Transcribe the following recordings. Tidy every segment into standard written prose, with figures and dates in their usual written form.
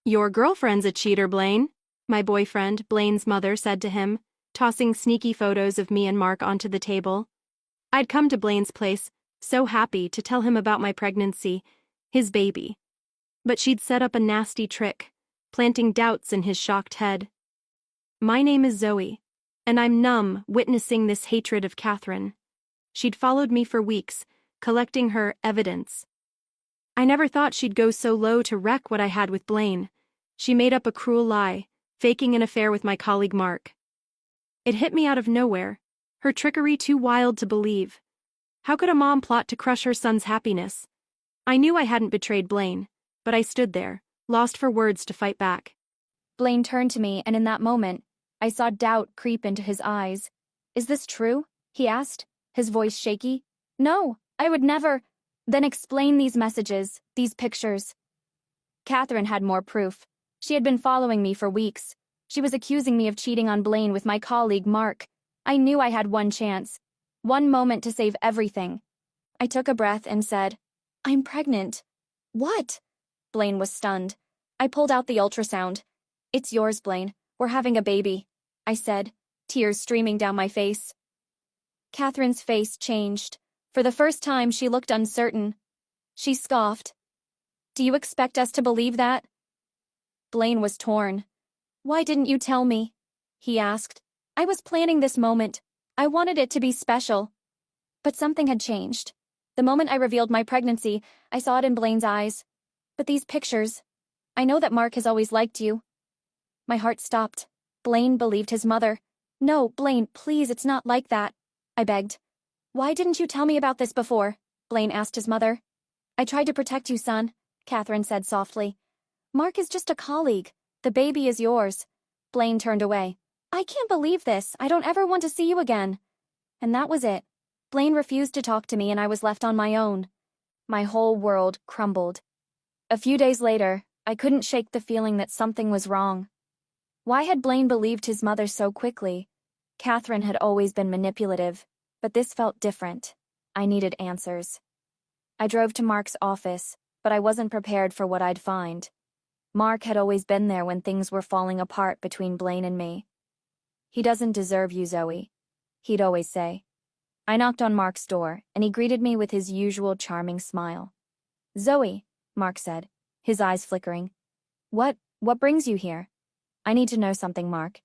Your girlfriend's a cheater, Blaine, my boyfriend, Blaine's mother, said to him, tossing sneaky photos of me and Mark onto the table. I'd come to Blaine's place, so happy to tell him about my pregnancy, his baby. But she'd set up a nasty trick, planting doubts in his shocked head. My name is Zoe, and I'm numb witnessing this hatred of Catherine. She'd followed me for weeks, collecting her evidence. I never thought she'd go so low to wreck what I had with Blaine. She made up a cruel lie, faking an affair with my colleague Mark. It hit me out of nowhere, her trickery too wild to believe. How could a mom plot to crush her son's happiness? I knew I hadn't betrayed Blaine, but I stood there, lost for words to fight back. Blaine turned to me, and in that moment, I saw doubt creep into his eyes. "Is this true?" he asked, his voice shaky. "No, I would never." "Then explain these messages, these pictures." Catherine had more proof. She had been following me for weeks. She was accusing me of cheating on Blaine with my colleague Mark. I knew I had one chance, one moment to save everything. I took a breath and said, "I'm pregnant." "What?" Blaine was stunned. I pulled out the ultrasound. "It's yours, Blaine. We're having a baby," I said, tears streaming down my face. Catherine's face changed. For the first time, she looked uncertain. She scoffed. "Do you expect us to believe that?" Blaine was torn. "Why didn't you tell me?" he asked. "I was planning this moment. I wanted it to be special." But something had changed. The moment I revealed my pregnancy, I saw it in Blaine's eyes. "But these pictures, I know that Mark has always liked you." My heart stopped. Blaine believed his mother. "No, Blaine, please, it's not like that," I begged. "Why didn't you tell me about this before?" Blaine asked his mother. "I tried to protect you, son," Catherine said softly. "Mark is just a colleague. The baby is yours." Blaine turned away. "I can't believe this. I don't ever want to see you again." And that was it. Blaine refused to talk to me, and I was left on my own. My whole world crumbled. A few days later, I couldn't shake the feeling that something was wrong. Why had Blaine believed his mother so quickly? Catherine had always been manipulative, but this felt different. I needed answers. I drove to Mark's office, but I wasn't prepared for what I'd find. Mark had always been there when things were falling apart between Blaine and me. "He doesn't deserve you, Zoe," he'd always say. I knocked on Mark's door, and he greeted me with his usual charming smile. "Zoe," Mark said, his eyes flickering. What brings you here?" "I need to know something, Mark.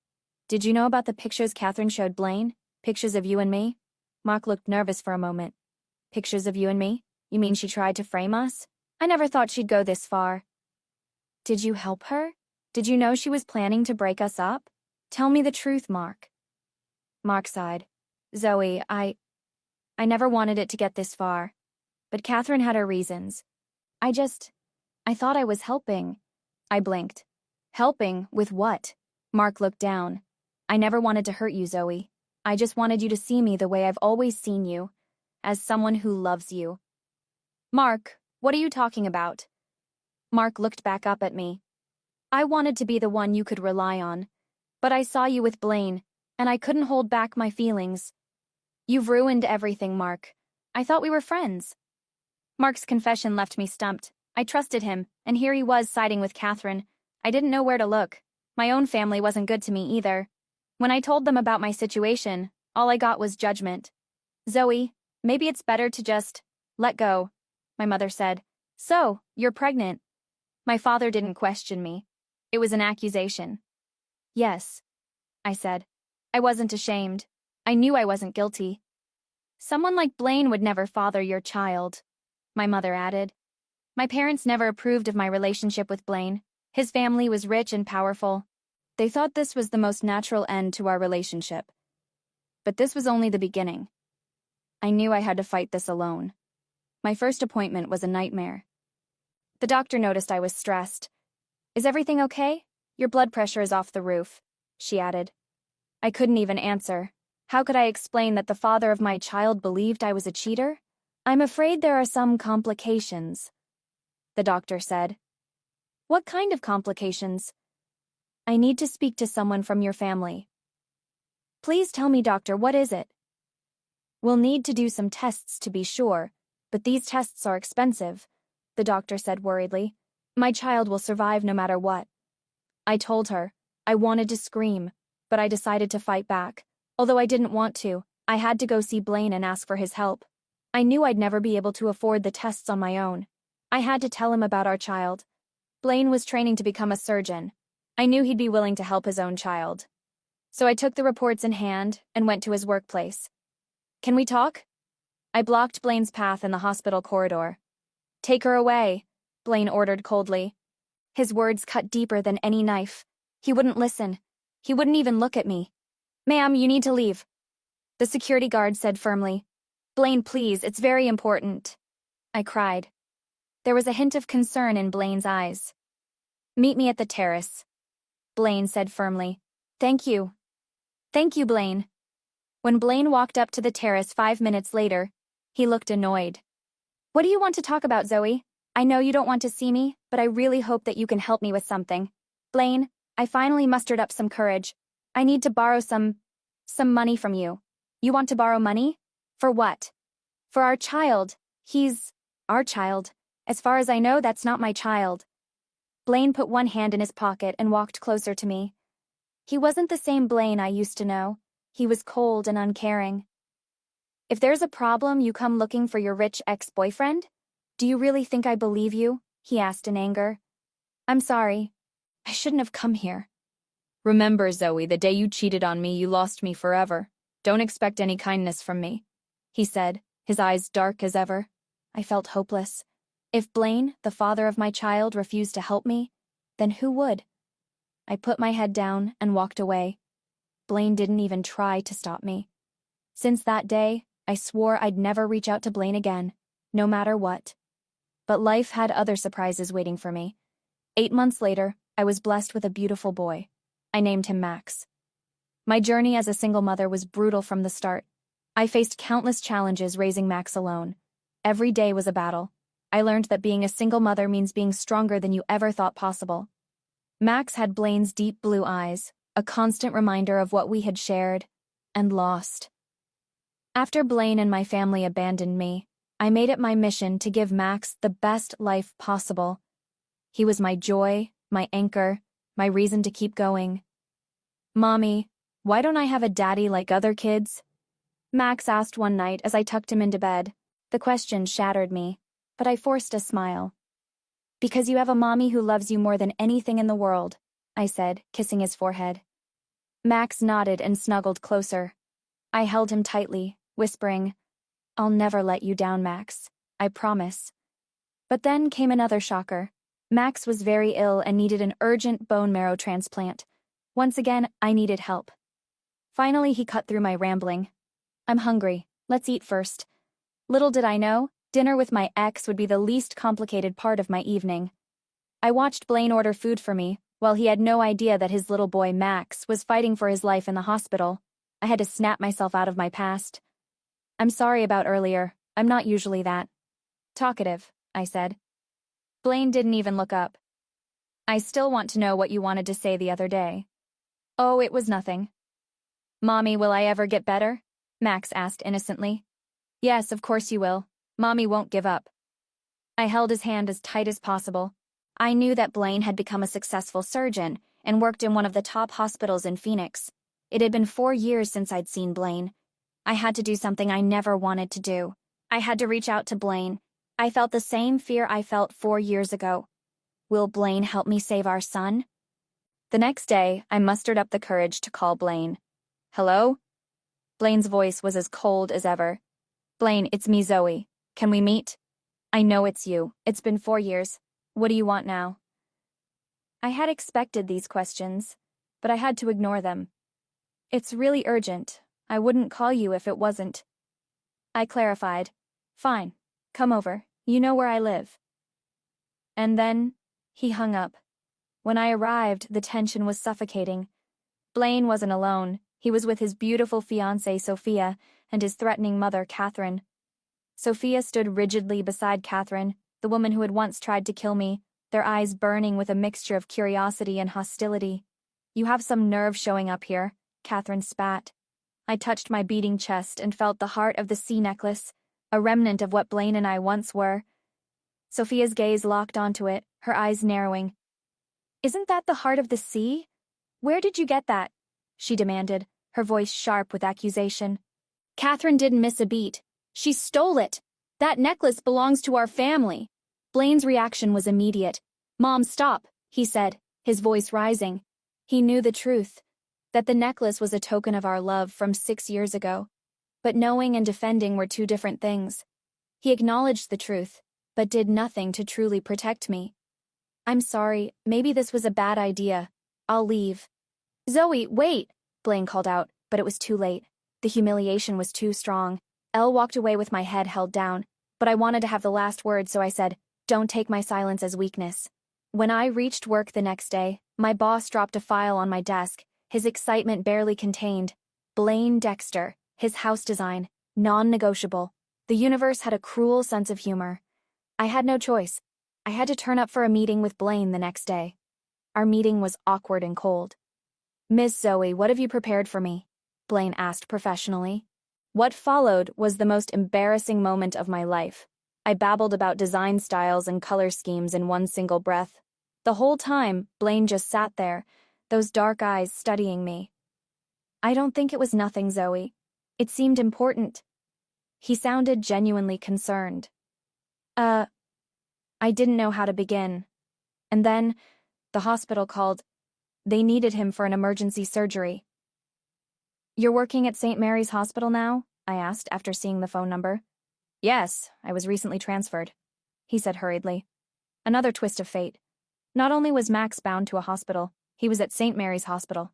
Did you know about the pictures Catherine showed Blaine? Pictures of you and me?" Mark looked nervous for a moment. "Pictures of you and me? You mean she tried to frame us? I never thought she'd go this far." "Did you help her? Did you know she was planning to break us up? Tell me the truth, Mark." Mark sighed. "Zoe, I never wanted it to get this far. But Catherine had her reasons. I thought I was helping." I blinked. "Helping? With what?" Mark looked down. "I never wanted to hurt you, Zoe. I just wanted you to see me the way I've always seen you, as someone who loves you." "Mark, what are you talking about?" Mark looked back up at me. "I wanted to be the one you could rely on, but I saw you with Blaine, and I couldn't hold back my feelings. You've ruined everything, Mark. I thought we were friends." Mark's confession left me stumped. I trusted him, and here he was siding with Catherine. I didn't know where to look. My own family wasn't good to me either. When I told them about my situation, all I got was judgment. "Zoe, maybe it's better to just let go," my mother said. "So, you're pregnant." My father didn't question me. It was an accusation. "Yes," I said. I wasn't ashamed. I knew I wasn't guilty. "Someone like Blaine would never father your child," my mother added. My parents never approved of my relationship with Blaine. His family was rich and powerful. They thought this was the most natural end to our relationship. But this was only the beginning. I knew I had to fight this alone. My first appointment was a nightmare. The doctor noticed I was stressed. "Is everything okay? Your blood pressure is off the roof," she added. I couldn't even answer. How could I explain that the father of my child believed I was a cheater? "I'm afraid there are some complications," the doctor said. "What kind of complications?" "I need to speak to someone from your family." "Please tell me, doctor, what is it?" "We'll need to do some tests to be sure, but these tests are expensive," the doctor said worriedly. My child will survive no matter what. I told her. I wanted to scream, but I decided to fight back. Although I didn't want to, I had to go see Blaine and ask for his help. I knew I'd never be able to afford the tests on my own. I had to tell him about our child. Blaine was training to become a surgeon. I knew he'd be willing to help his own child. So I took the reports in hand and went to his workplace. Can we talk? I blocked Blaine's path in the hospital corridor. Take her away, Blaine ordered coldly. His words cut deeper than any knife. He wouldn't listen. He wouldn't even look at me. Ma'am, you need to leave. The security guard said firmly. Blaine, please, it's very important. I cried. There was a hint of concern in Blaine's eyes. Meet me at the terrace, Blaine said firmly. Thank you. Thank you, Blaine. When Blaine walked up to the terrace 5 minutes later, he looked annoyed. What do you want to talk about, Zoe? I know you don't want to see me, but I really hope that you can help me with something. Blaine, I finally mustered up some courage. I need to borrow some money from you. You want to borrow money? For what? For our child. He's our child. As far as I know, that's not my child. Blaine put one hand in his pocket and walked closer to me. He wasn't the same Blaine I used to know. He was cold and uncaring. If there's a problem, you come looking for your rich ex-boyfriend? Do you really think I believe you? He asked in anger. I'm sorry. I shouldn't have come here. Remember, Zoe, the day you cheated on me, you lost me forever. Don't expect any kindness from me, he said, his eyes dark as ever. I felt hopeless. If Blaine, the father of my child, refused to help me, then who would? I put my head down and walked away. Blaine didn't even try to stop me. Since that day, I swore I'd never reach out to Blaine again, no matter what. But life had other surprises waiting for me. 8 months later, I was blessed with a beautiful boy. I named him Max. My journey as a single mother was brutal from the start. I faced countless challenges raising Max alone. Every day was a battle. I learned that being a single mother means being stronger than you ever thought possible. Max had Blaine's deep blue eyes, a constant reminder of what we had shared and lost. After Blaine and my family abandoned me, I made it my mission to give Max the best life possible. He was my joy, my anchor, my reason to keep going. Mommy, why don't I have a daddy like other kids? Max asked one night as I tucked him into bed. The question shattered me, but I forced a smile. Because you have a mommy who loves you more than anything in the world, I said, kissing his forehead. Max nodded and snuggled closer. I held him tightly, whispering, I'll never let you down, Max. I promise. But then came another shocker. Max was very ill and needed an urgent bone marrow transplant. Once again, I needed help. Finally, he cut through my rambling. I'm hungry. Let's eat first. Little did I know, dinner with my ex would be the least complicated part of my evening. I watched Blaine order food for me, while he had no idea that his little boy, Max, was fighting for his life in the hospital. I had to snap myself out of my past. I'm sorry about earlier. I'm not usually that talkative, I said. Blaine didn't even look up. I still want to know what you wanted to say the other day. Oh, it was nothing. Mommy, will I ever get better? Max asked innocently. Yes, of course you will. Mommy won't give up. I held his hand as tight as possible. I knew that Blaine had become a successful surgeon and worked in one of the top hospitals in Phoenix. It had been 4 years since I'd seen Blaine. I had to do something I never wanted to do. I had to reach out to Blaine. I felt the same fear I felt 4 years ago. Will Blaine help me save our son? The next day, I mustered up the courage to call Blaine. Hello? Blaine's voice was as cold as ever. Blaine, it's me, Zoe. Can we meet? I know it's you. It's been 4 years. What do you want now? I had expected these questions, but I had to ignore them. It's really urgent. I wouldn't call you if it wasn't. I clarified. Fine. Come over. You know where I live. And then, he hung up. When I arrived, the tension was suffocating. Blaine wasn't alone. He was with his beautiful fiancée, Sophia, and his threatening mother, Catherine. Sophia stood rigidly beside Catherine, the woman who had once tried to kill me, their eyes burning with a mixture of curiosity and hostility. You have some nerve showing up here, Catherine spat. I touched my beating chest and felt the heart of the sea necklace, a remnant of what Blaine and I once were. Sophia's gaze locked onto it, her eyes narrowing. Isn't that the heart of the sea? Where did you get that? She demanded, her voice sharp with accusation. Catherine didn't miss a beat. She stole it. That necklace belongs to our family. Blaine's reaction was immediate. Mom, stop, he said, his voice rising. He knew the truth, that the necklace was a token of our love from 6 years ago. But knowing and defending were two different things. He acknowledged the truth, but did nothing to truly protect me. I'm sorry, maybe this was a bad idea. I'll leave. Zoe, wait, Blaine called out, but it was too late. The humiliation was too strong. Elle walked away with my head held down, but I wanted to have the last word, so I said, don't take my silence as weakness. When I reached work the next day, my boss dropped a file on my desk, his excitement barely contained. Blaine Dexter, his house design, non-negotiable. The universe had a cruel sense of humor. I had no choice. I had to turn up for a meeting with Blaine the next day. Our meeting was awkward and cold. Miss Zoe, what have you prepared for me? Blaine asked professionally. What followed was the most embarrassing moment of my life. I babbled about design styles and color schemes in one single breath. The whole time, Blaine just sat there, those dark eyes studying me. I don't think it was nothing, Zoe. It seemed important. He sounded genuinely concerned. I didn't know how to begin. And then, the hospital called. They needed him for an emergency surgery. You're working at St. Mary's Hospital now? I asked after seeing the phone number. Yes, I was recently transferred, he said hurriedly. Another twist of fate. Not only was Max bound to a hospital, he was at St. Mary's Hospital.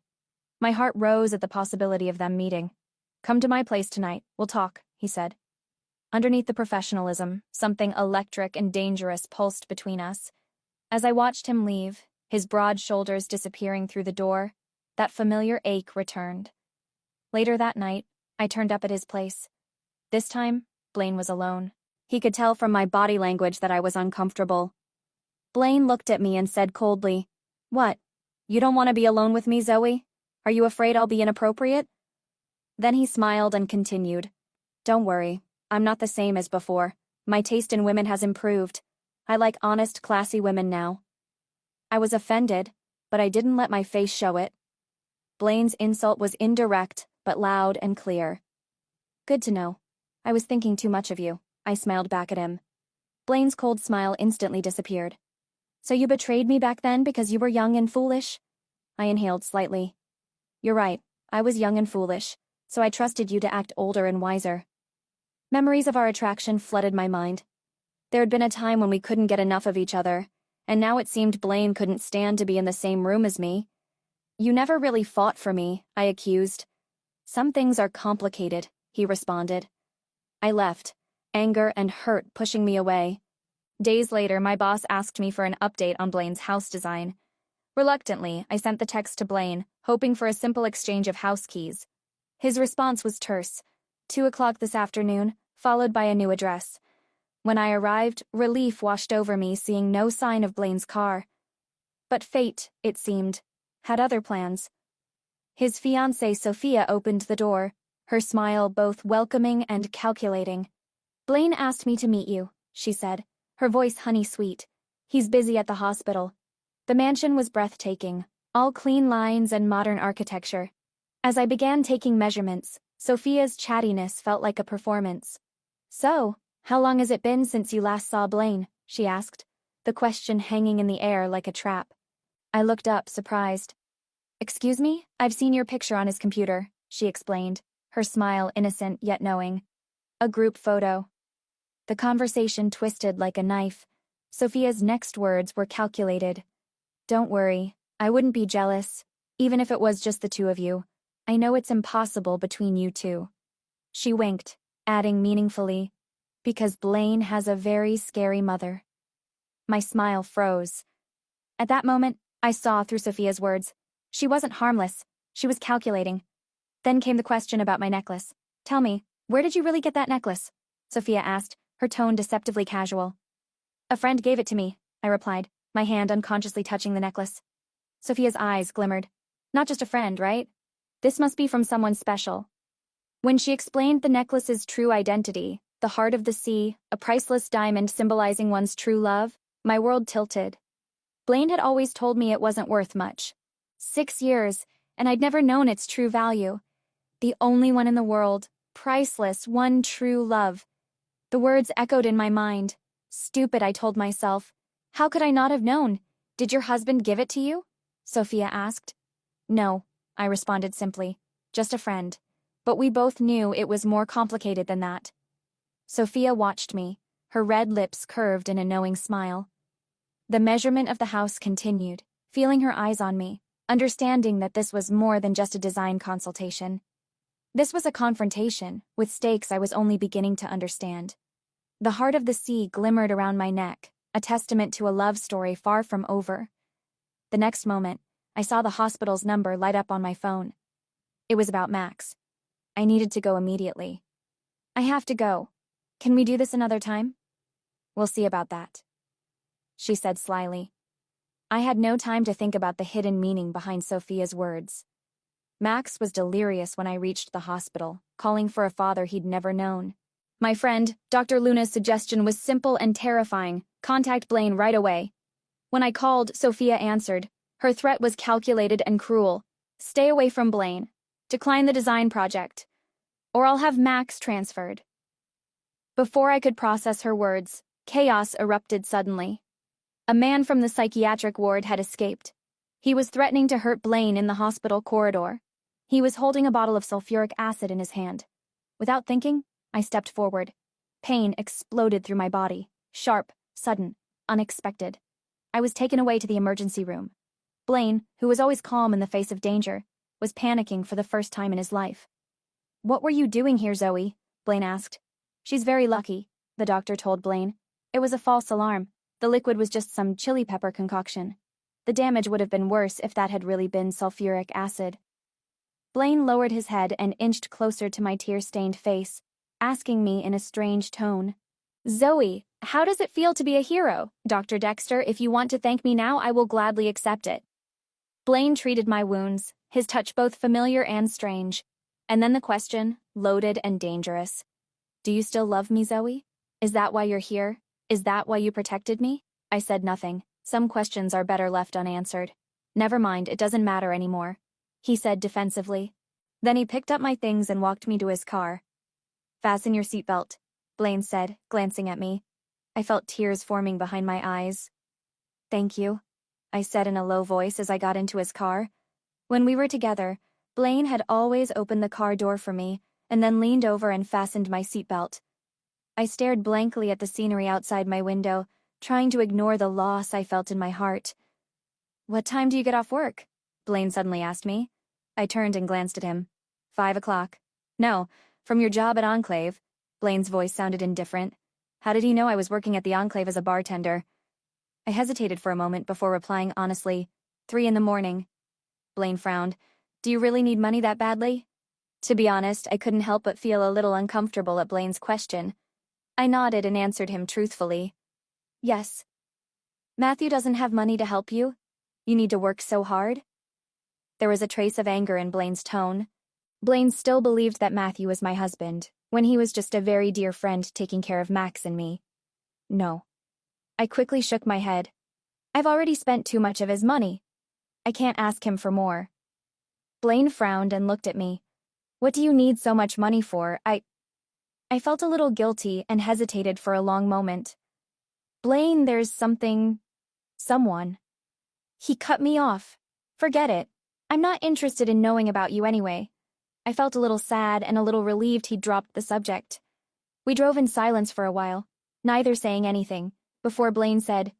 My heart rose at the possibility of them meeting. Come to my place tonight, we'll talk, he said. Underneath the professionalism, something electric and dangerous pulsed between us. As I watched him leave, his broad shoulders disappearing through the door, that familiar ache returned. Later that night, I turned up at his place. This time, Blaine was alone. He could tell from my body language that I was uncomfortable. Blaine looked at me and said coldly, "What? You don't want to be alone with me, Zoe? Are you afraid I'll be inappropriate?" Then he smiled and continued, "Don't worry, I'm not the same as before. My taste in women has improved. I like honest, classy women now." I was offended, but I didn't let my face show it. Blaine's insult was indirect, but loud and clear. Good to know. I was thinking too much of you, I smiled back at him. Blaine's cold smile instantly disappeared. So you betrayed me back then because you were young and foolish? I inhaled slightly. You're right, I was young and foolish, so I trusted you to act older and wiser. Memories of our attraction flooded my mind. There had been a time when we couldn't get enough of each other, and now it seemed Blaine couldn't stand to be in the same room as me. You never really fought for me, I accused. Some things are complicated, he responded. I left, anger and hurt pushing me away. Days later, my boss asked me for an update on Blaine's house design. Reluctantly, I sent the text to Blaine, hoping for a simple exchange of house keys. His response was terse. 2:00 this afternoon, followed by a new address. When I arrived, relief washed over me seeing no sign of Blaine's car. But fate, it seemed, had other plans. His fiancée Sophia opened the door, her smile both welcoming and calculating. Blaine asked me to meet you, she said, her voice honey-sweet. He's busy at the hospital. The mansion was breathtaking, all clean lines and modern architecture. As I began taking measurements, Sophia's chattiness felt like a performance. So, how long has it been since you last saw Blaine? She asked, the question hanging in the air like a trap. I looked up, surprised. Excuse me? I've seen your picture on his computer, she explained, her smile innocent yet knowing. A group photo. The conversation twisted like a knife. Sophia's next words were calculated. Don't worry, I wouldn't be jealous, even if it was just the two of you. I know it's impossible between you two. She winked, adding meaningfully, because Blaine has a very scary mother. My smile froze. At that moment, I saw through Sophia's words. She wasn't harmless. She was calculating. Then came the question about my necklace. Tell me, where did you really get that necklace? Sophia asked, her tone deceptively casual. A friend gave it to me, I replied, my hand unconsciously touching the necklace. Sophia's eyes glimmered. Not just a friend, right? This must be from someone special. When she explained the necklace's true identity, the heart of the sea, a priceless diamond symbolizing one's true love, my world tilted. Blaine had always told me it wasn't worth much. 6 years, and I'd never known its true value. The only one in the world, priceless, one true love. The words echoed in my mind. Stupid, I told myself. How could I not have known? Did your husband give it to you? Sophia asked. No, I responded simply. Just a friend. But we both knew it was more complicated than that. Sophia watched me, her red lips curved in a knowing smile. The measurement of the house continued, feeling her eyes on me, understanding that this was more than just a design consultation. This was a confrontation, with stakes I was only beginning to understand. The heart of the sea glimmered around my neck, a testament to a love story far from over. The next moment, I saw the hospital's number light up on my phone. It was about Max. I needed to go immediately. I have to go. Can we do this another time? We'll see about that, she said slyly. I had no time to think about the hidden meaning behind Sophia's words. Max was delirious when I reached the hospital, calling for a father he'd never known. My friend, Dr. Luna's suggestion was simple and terrifying. Contact Blaine right away. When I called, Sophia answered. Her threat was calculated and cruel. Stay away from Blaine. Decline the design project. Or I'll have Max transferred. Before I could process her words, chaos erupted suddenly. A man from the psychiatric ward had escaped. He was threatening to hurt Blaine in the hospital corridor. He was holding a bottle of sulfuric acid in his hand. Without thinking, I stepped forward. Pain exploded through my body. Sharp, sudden, unexpected. I was taken away to the emergency room. Blaine, who was always calm in the face of danger, was panicking for the first time in his life. What were you doing here, Zoe? Blaine asked. She's very lucky, the doctor told Blaine. It was a false alarm. The liquid was just some chili pepper concoction. The damage would have been worse if that had really been sulfuric acid. Blaine lowered his head and inched closer to my tear-stained face, asking me in a strange tone. Zoe, how does it feel to be a hero? Dr. Dexter, if you want to thank me now, I will gladly accept it. Blaine treated my wounds, his touch both familiar and strange. And then the question, loaded and dangerous. Do you still love me, Zoe? Is that why you're here? Is that why you protected me? I said nothing. Some questions are better left unanswered. Never mind, it doesn't matter anymore, he said defensively. Then he picked up my things and walked me to his car. Fasten your seatbelt, Blaine said, glancing at me. I felt tears forming behind my eyes. Thank you, I said in a low voice as I got into his car. When we were together, Blaine had always opened the car door for me and then leaned over and fastened my seatbelt. I stared blankly at the scenery outside my window, trying to ignore the loss I felt in my heart. What time do you get off work? Blaine suddenly asked me. I turned and glanced at him. 5 o'clock. No, from your job at Enclave. Blaine's voice sounded indifferent. How did he know I was working at the Enclave as a bartender? I hesitated for a moment before replying honestly. 3 in the morning. Blaine frowned. Do you really need money that badly? To be honest, I couldn't help but feel a little uncomfortable at Blaine's question. I nodded and answered him truthfully. Yes. Matthew doesn't have money to help you? You need to work so hard? There was a trace of anger in Blaine's tone. Blaine still believed that Matthew was my husband, when he was just a very dear friend taking care of Max and me. No. I quickly shook my head. I've already spent too much of his money. I can't ask him for more. Blaine frowned and looked at me. What do you need so much money for? I felt a little guilty and hesitated for a long moment. Blaine, there's someone. He cut me off. Forget it. I'm not interested in knowing about you anyway. I felt a little sad and a little relieved he'd dropped the subject. We drove in silence for a while, neither saying anything, before Blaine said,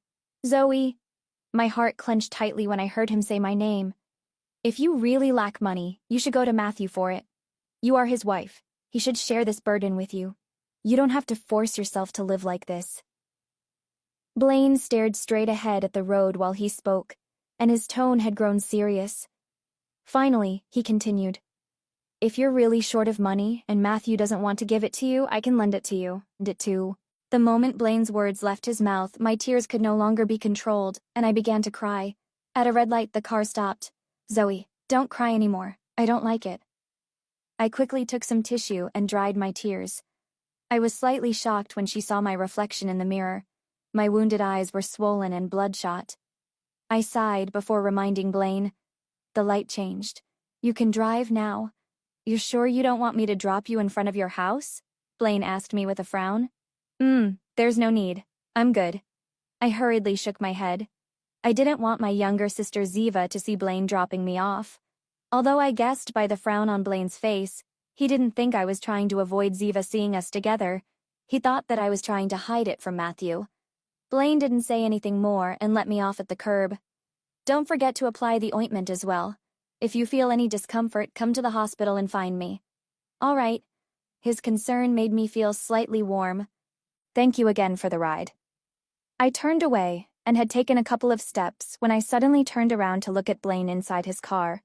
Zoe. My heart clenched tightly when I heard him say my name. If you really lack money, you should go to Matthew for it. You are his wife. He should share this burden with you. You don't have to force yourself to live like this. Blaine stared straight ahead at the road while he spoke, and his tone had grown serious. Finally, he continued. If you're really short of money and Matthew doesn't want to give it to you, I can lend it to you. And it too. The moment Blaine's words left his mouth, my tears could no longer be controlled, and I began to cry. At a red light, the car stopped. Zoe, don't cry anymore. I don't like it. I quickly took some tissue and dried my tears. I was slightly shocked when she saw my reflection in the mirror. My wounded eyes were swollen and bloodshot. I sighed before reminding Blaine. The light changed. You can drive now. You're sure you don't want me to drop you in front of your house? Blaine asked me with a frown. There's no need. I'm good. I hurriedly shook my head. I didn't want my younger sister Ziva to see Blaine dropping me off. Although I guessed by the frown on Blaine's face, he didn't think I was trying to avoid Ziva seeing us together. He thought that I was trying to hide it from Matthew. Blaine didn't say anything more and let me off at the curb. Don't forget to apply the ointment as well. If you feel any discomfort, come to the hospital and find me. All right. His concern made me feel slightly warm. Thank you again for the ride. I turned away and had taken a couple of steps when I suddenly turned around to look at Blaine inside his car.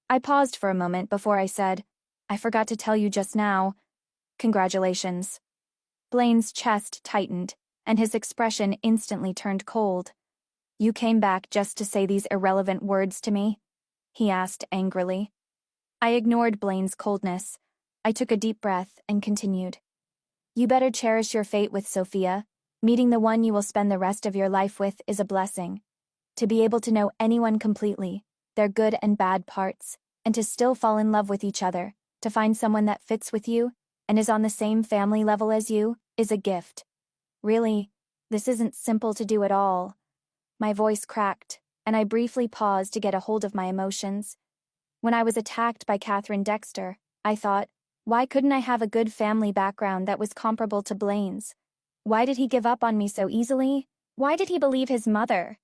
I paused for a moment before I said, I forgot to tell you just now. Congratulations. Blaine's chest tightened, and his expression instantly turned cold. You came back just to say these irrelevant words to me? He asked angrily. I ignored Blaine's coldness. I took a deep breath and continued. You better cherish your fate with Sophia. Meeting the one you will spend the rest of your life with is a blessing. To be able to know anyone completely, their good and bad parts, and to still fall in love with each other, to find someone that fits with you and is on the same family level as you, is a gift. Really, this isn't simple to do at all. My voice cracked, and I briefly paused to get a hold of my emotions. When I was attacked by Catherine Dexter, I thought, why couldn't I have a good family background that was comparable to Blaine's? Why did he give up on me so easily? Why did he believe his mother?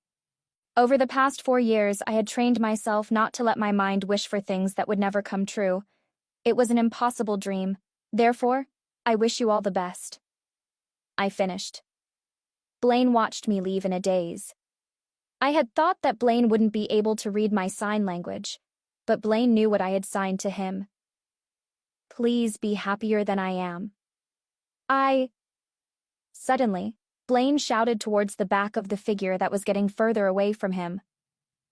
Over the past 4 years, I had trained myself not to let my mind wish for things that would never come true. It was an impossible dream. Therefore, I wish you all the best. I finished. Blaine watched me leave in a daze. I had thought that Blaine wouldn't be able to read my sign language, but Blaine knew what I had signed to him. Please be happier than I am. Suddenly, Blaine shouted towards the back of the figure that was getting further away from him.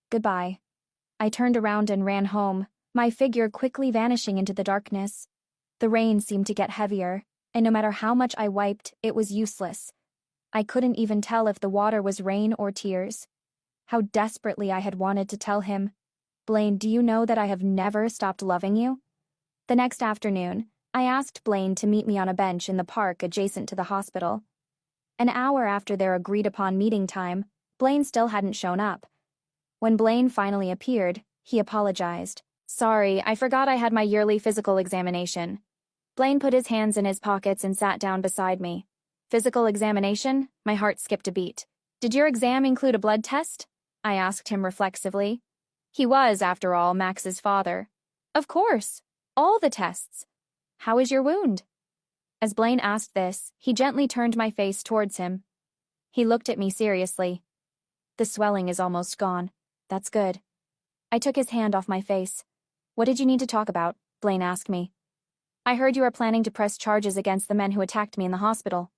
Goodbye. I turned around and ran home, my figure quickly vanishing into the darkness. The rain seemed to get heavier, and no matter how much I wiped, it was useless. I couldn't even tell if the water was rain or tears. How desperately I had wanted to tell him, Blaine, do you know that I have never stopped loving you? The next afternoon, I asked Blaine to meet me on a bench in the park adjacent to the hospital. An hour after their agreed-upon meeting time, Blaine still hadn't shown up. When Blaine finally appeared, he apologized. Sorry, I forgot I had my yearly physical examination. Blaine put his hands in his pockets and sat down beside me. Physical examination? My heart skipped a beat. Did your exam include a blood test? I asked him reflexively. He was, after all, Max's father. Of course. All the tests. How is your wound? As Blaine asked this, he gently turned my face towards him. He looked at me seriously. The swelling is almost gone. That's good. I took his hand off my face. What did you need to talk about? Blaine asked me. I heard you are planning to press charges against the men who attacked me in the hospital.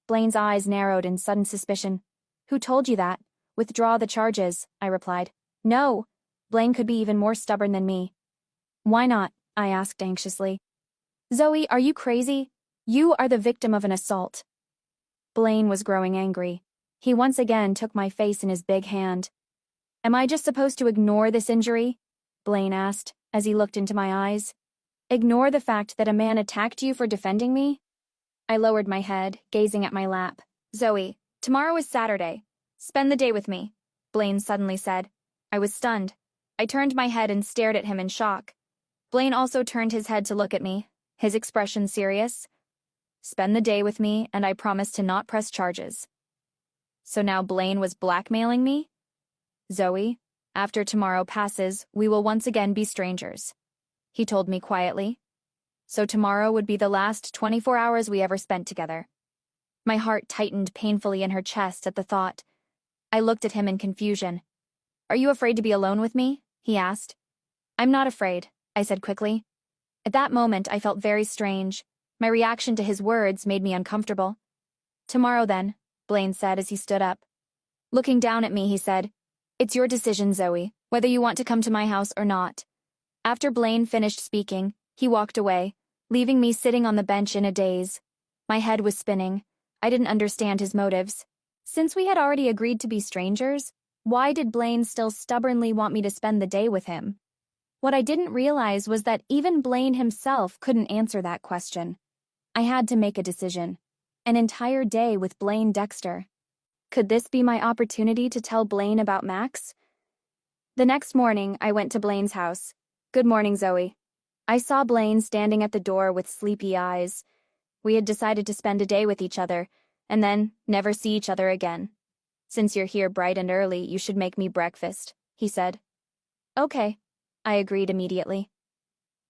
Blaine's eyes narrowed in sudden suspicion. Who told you that? Withdraw the charges, I replied. No. Blaine could be even more stubborn than me. Why not? I asked anxiously. Zoe, are you crazy? You are the victim of an assault. Blaine was growing angry. He once again took my face in his big hand. Am I just supposed to ignore this injury? Blaine asked, as he looked into my eyes. Ignore the fact that a man attacked you for defending me? I lowered my head, gazing at my lap. Zoe, tomorrow is Saturday. Spend the day with me, Blaine suddenly said. I was stunned. I turned my head and stared at him in shock. Blaine also turned his head to look at me, his expression serious. Spend the day with me, and I promise to not press charges. So now Blaine was blackmailing me? Zoe, after tomorrow passes, we will once again be strangers, he told me quietly. So tomorrow would be the last 24 hours we ever spent together. My heart tightened painfully in her chest at the thought. I looked at him in confusion. Are you afraid to be alone with me? He asked. I'm not afraid, I said quickly. At that moment, I felt very strange. My reaction to his words made me uncomfortable. Tomorrow then, Blaine said as he stood up. Looking down at me, he said, It's your decision, Zoe, whether you want to come to my house or not. After Blaine finished speaking, he walked away, leaving me sitting on the bench in a daze. My head was spinning. I didn't understand his motives. Since we had already agreed to be strangers, Why did Blaine still stubbornly want me to spend the day with him? What I didn't realize was that even Blaine himself couldn't answer that question. I had to make a decision. An entire day with Blaine Dexter. Could this be my opportunity to tell Blaine about Max? The next morning, I went to Blaine's house. Good morning, Zoe. I saw Blaine standing at the door with sleepy eyes. We had decided to spend a day with each other, and then never see each other again. Since you're here bright and early, you should make me breakfast, he said. Okay, I agreed immediately.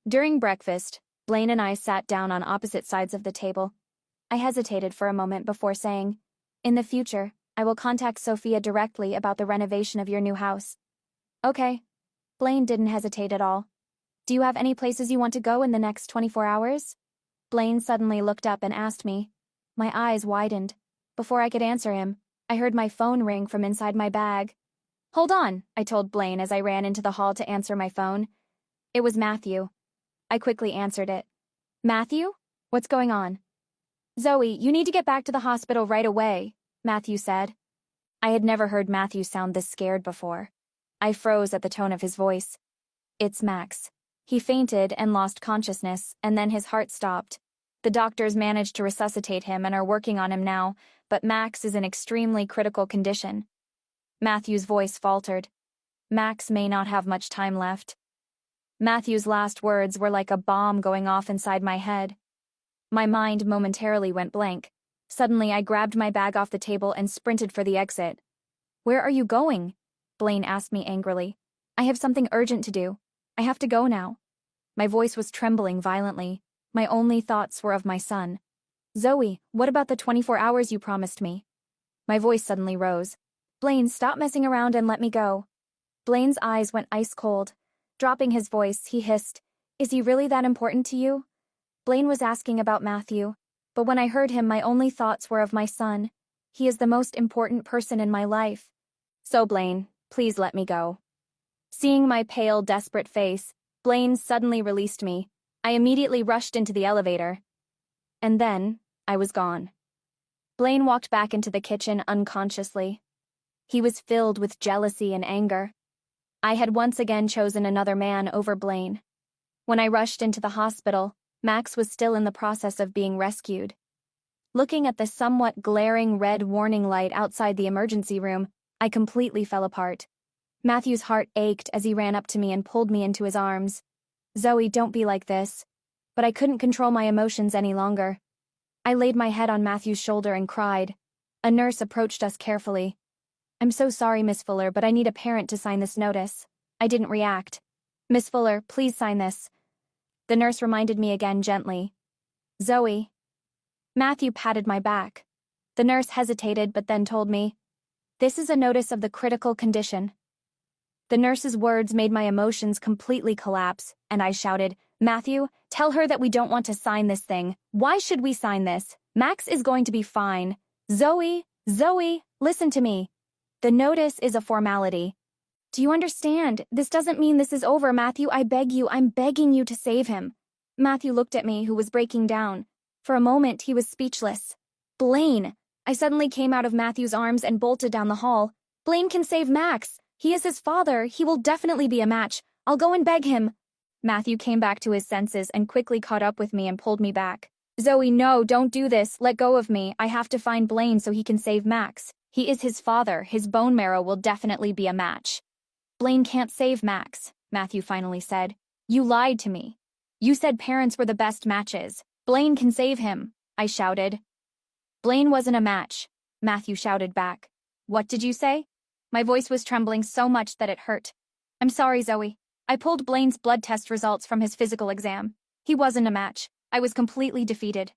During breakfast, Blaine and I sat down on opposite sides of the table. I hesitated for a moment before saying, "In the future, I will contact Sophia directly about the renovation of your new house." Okay. Blaine didn't hesitate at all. Do you have any places you want to go in the next 24 hours? Blaine suddenly looked up and asked me. My eyes widened. Before I could answer him, I heard my phone ring from inside my bag. Hold on, I told Blaine as I ran into the hall to answer my phone. It was Matthew. I quickly answered it. Matthew? What's going on? Zoe, you need to get back to the hospital right away, Matthew said. I had never heard Matthew sound this scared before. I froze at the tone of his voice. It's Max. He fainted and lost consciousness, and then his heart stopped. The doctors managed to resuscitate him and are working on him now, but Max is in extremely critical condition. Matthew's voice faltered. Max may not have much time left. Matthew's last words were like a bomb going off inside my head. My mind momentarily went blank. Suddenly, I grabbed my bag off the table and sprinted for the exit. Where are you going? Blaine asked me angrily. I have something urgent to do. I have to go now. My voice was trembling violently. My only thoughts were of my son. Zoe, what about the 24 hours you promised me? My voice suddenly rose. Blaine, stop messing around and let me go. Blaine's eyes went ice cold. Dropping his voice, he hissed, Is he really that important to you? Blaine was asking about Matthew, but when I heard him, my only thoughts were of my son. He is the most important person in my life. So, Blaine, please let me go. Seeing my pale, desperate face, Blaine suddenly released me. I immediately rushed into the elevator. And then, I was gone. Blaine walked back into the kitchen unconsciously. He was filled with jealousy and anger. I had once again chosen another man over Blaine. When I rushed into the hospital, Max was still in the process of being rescued. Looking at the somewhat glaring red warning light outside the emergency room, I completely fell apart. Matthew's heart ached as he ran up to me and pulled me into his arms. Zoe, don't be like this. But I couldn't control my emotions any longer. I laid my head on Matthew's shoulder and cried. A nurse approached us carefully. I'm so sorry, Miss Fuller, but I need a parent to sign this notice. I didn't react. Miss Fuller, please sign this. The nurse reminded me again gently. Zoe. Matthew patted my back. The nurse hesitated but then told me, This is a notice of the critical condition. The nurse's words made my emotions completely collapse, and I shouted, Matthew, tell her that we don't want to sign this thing. Why should we sign this? Max is going to be fine. Zoe, listen to me. The notice is a formality. Do you understand? This doesn't mean this is over, Matthew. I beg you, I'm begging you to save him. Matthew looked at me, who was breaking down. For a moment, he was speechless. Blaine! I suddenly came out of Matthew's arms and bolted down the hall. Blaine can save Max. He is his father. He will definitely be a match. I'll go and beg him. Matthew came back to his senses and quickly caught up with me and pulled me back. Zoe, no, don't do this. Let go of me. I have to find Blaine so he can save Max. He is his father. His bone marrow will definitely be a match. Blaine can't save Max, Matthew finally said. You lied to me. You said parents were the best matches. Blaine can save him, I shouted. Blaine wasn't a match, Matthew shouted back. What did you say? My voice was trembling so much that it hurt. I'm sorry, Zoe. I pulled Blaine's blood test results from his physical exam. He wasn't a match. I was completely defeated.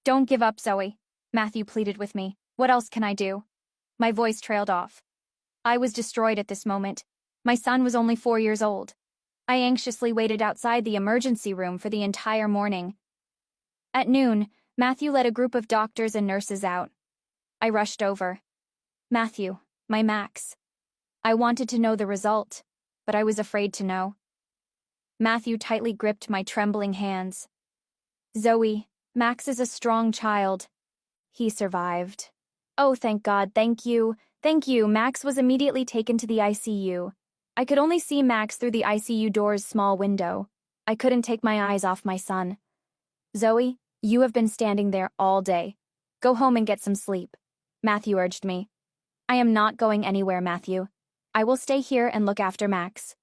Don't give up, Zoe, Matthew pleaded with me. What else can I do? My voice trailed off. I was destroyed at this moment. My son was only 4 years old. I anxiously waited outside the emergency room for the entire morning. At noon, Matthew led a group of doctors and nurses out. I rushed over. Matthew, my Max. I wanted to know the result, but I was afraid to know. Matthew tightly gripped my trembling hands. Zoe, Max is a strong child. He survived. Oh, thank God, thank you. Thank you. Max was immediately taken to the ICU. I could only see Max through the ICU door's small window. I couldn't take my eyes off my son. Zoe, you have been standing there all day. Go home and get some sleep. Matthew urged me. I am not going anywhere, Matthew. I will stay here and look after Max.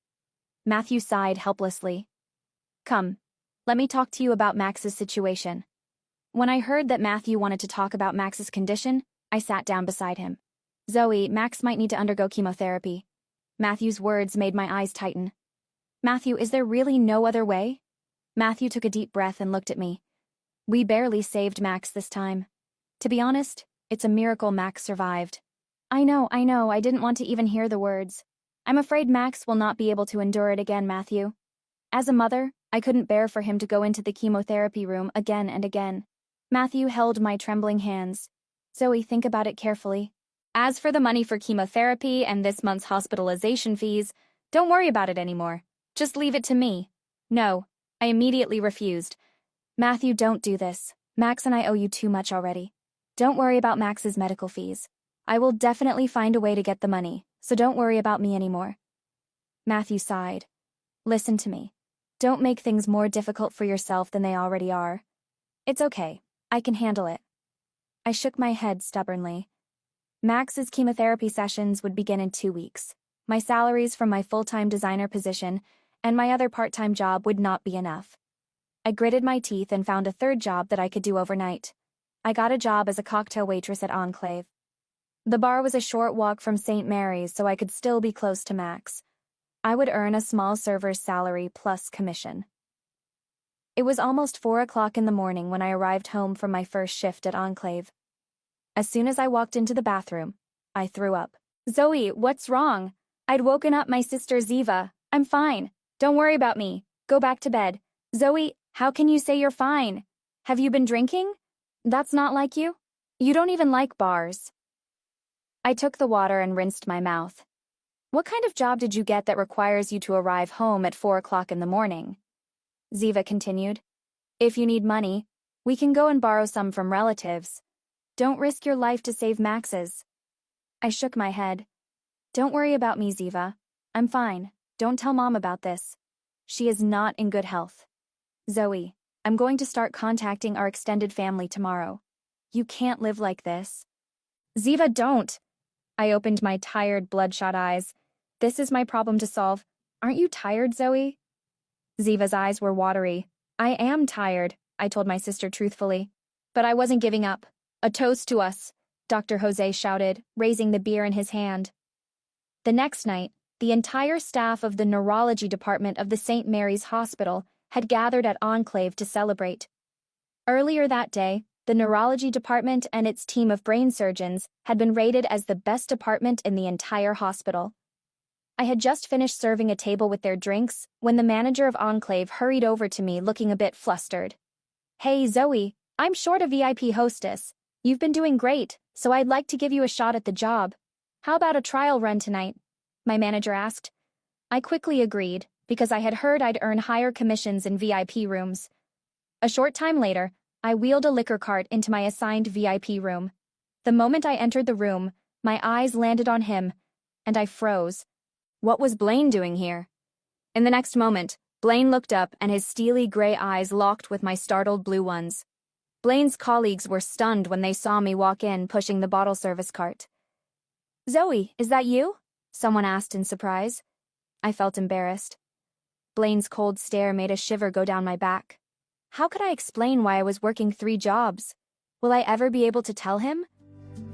Matthew sighed helplessly. Come, let me talk to you about Max's situation. When I heard that Matthew wanted to talk about Max's condition, I sat down beside him. Zoe, Max might need to undergo chemotherapy. Matthew's words made my eyes tighten. Matthew, is there really no other way? Matthew took a deep breath and looked at me. We barely saved Max this time. To be honest, it's a miracle Max survived. I know, I didn't want to even hear the words. I'm afraid Max will not be able to endure it again, Matthew. As a mother, I couldn't bear for him to go into the chemotherapy room again and again. Matthew held my trembling hands. Zoe, think about it carefully. As for the money for chemotherapy and this month's hospitalization fees, don't worry about it anymore. Just leave it to me. No, I immediately refused. Matthew, don't do this. Max and I owe you too much already. Don't worry about Max's medical fees. I will definitely find a way to get the money, so don't worry about me anymore. Matthew sighed. Listen to me. Don't make things more difficult for yourself than they already are. It's okay. I can handle it. I shook my head stubbornly. Max's chemotherapy sessions would begin in 2 weeks. My salaries from my full-time designer position and my other part-time job would not be enough. I gritted my teeth and found a third job that I could do overnight. I got a job as a cocktail waitress at Enclave. The bar was a short walk from St. Mary's, so I could still be close to Max. I would earn a small server's salary plus commission. It was almost 4 o'clock in the morning when I arrived home from my first shift at Enclave. As soon as I walked into the bathroom, I threw up. Zoe, what's wrong? I'd woken up my sister Ziva. I'm fine. Don't worry about me. Go back to bed. Zoe, how can you say you're fine? Have you been drinking? That's not like you. You don't even like bars. I took the water and rinsed my mouth. What kind of job did you get that requires you to arrive home at 4 o'clock in the morning? Ziva continued. If you need money, we can go and borrow some from relatives. Don't risk your life to save Max's. I shook my head. Don't worry about me, Ziva. I'm fine. Don't tell Mom about this. She is not in good health. Zoe, I'm going to start contacting our extended family tomorrow. You can't live like this. Ziva, don't. I opened my tired, bloodshot eyes. This is my problem to solve. Aren't you tired, Zoe? Ziva's eyes were watery. I am tired, I told my sister truthfully. But I wasn't giving up. A toast to us, Dr. Jose shouted, raising the beer in his hand. The next night, the entire staff of the neurology department of the St. Mary's Hospital had gathered at Enclave to celebrate. Earlier that day, the neurology department and its team of brain surgeons had been rated as the best department in the entire hospital. I had just finished serving a table with their drinks when the manager of Enclave hurried over to me looking a bit flustered. Hey, Zoe, I'm short a VIP hostess. You've been doing great, so I'd like to give you a shot at the job. How about a trial run tonight? My manager asked. I quickly agreed, because I had heard I'd earn higher commissions in VIP rooms. A short time later, I wheeled a liquor cart into my assigned VIP room. The moment I entered the room, my eyes landed on him, and I froze. What was Blaine doing here? In the next moment, Blaine looked up and his steely gray eyes locked with my startled blue ones. Blaine's colleagues were stunned when they saw me walk in pushing the bottle service cart. Zoe, is that you? Someone asked in surprise. I felt embarrassed. Blaine's cold stare made a shiver go down my back. How could I explain why I was working 3 jobs? Will I ever be able to tell him?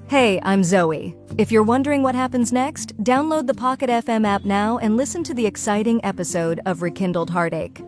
Hey, I'm Zoe. If you're wondering what happens next, download the Pocket FM app now and listen to the exciting episode of Rekindled Heartache.